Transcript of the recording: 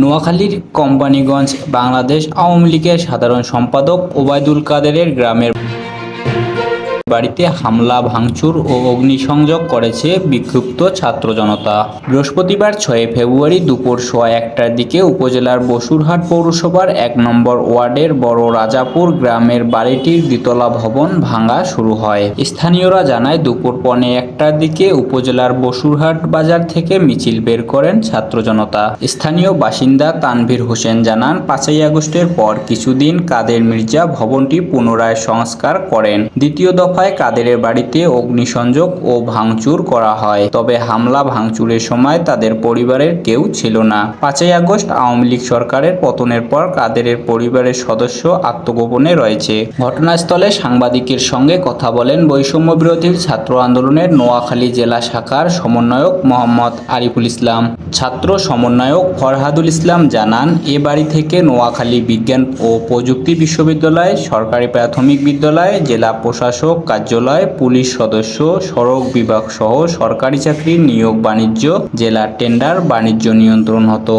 নোয়াখালীর কোম্পানীগঞ্জ বাংলাদেশ আওয়ামী লীগের সাধারণ সম্পাদক ওবায়দুল কাদেরের গ্রামের বাড়িতে হামলা ভাঙচুর ও অগ্নিসংযোগ করেছে বিক্ষুব্ধ ছাত্র জনতা। বৃহস্পতিবার ৬ ফেব্রুয়ারি দুপুর ১:১টার দিকে উপজেলার বসুরহাট পৌরসভার ১ নম্বর ওয়ার্ডের বড় রাজাপুর গ্রামের বাড়িটির দ্বিতলা ভবন ভাঙা শুরু হয়। স্থানীয়রা জানায় দুপুর ১:১টার দিকে উপজেলার বসুরহাট বাজার থেকে মিছিল বের করেন ছাত্র জনতা। স্থানীয় বাসিন্দা তানভীর হোসেন জানান, ৫ই আগস্টের পর কিছুদিন কাদের মির্জা ভবনটি পুনরায় সংস্কার করেন। দ্বিতীয় দফায় কাদেরের বাড়িতে অগ্নিসংযোগ ও ভাঙচুর করা হয়, তবে হামলা ভাঙচুরের সময় তাদের পরিবারের কেউ ছিল না। ৫ই আগস্ট আওয়ামী লীগ সরকারের পতনের পর কাদেরের পরিবারের সদস্য আত্মগোপনে রয়েছে। ঘটনাস্থলে সাংবাদিকের সঙ্গে কথা বলেন বৈষম্য বিরোধী ছাত্র আন্দোলনের নোয়াখালী জেলা শাখার সমন্বয়ক মোহাম্মদ আরিফুল ইসলাম। ছাত্র সমন্বয়ক ফরহাদুল ইসলাম জানান, এ বাড়ি থেকে নোয়াখালী বিজ্ঞান ও প্রযুক্তি বিশ্ববিদ্যালয়, সরকারি প্রাথমিক বিদ্যালয়, জেলা প্রশাসক কার্যালয়, পুলিশ সদস্য, সড়ক বিভাগ সহ সরকারি চাকরির নিয়োগ, বাণিজ্য, জেলা টেন্ডার, বাণিজ্য নিয়ন্ত্রণ হতো।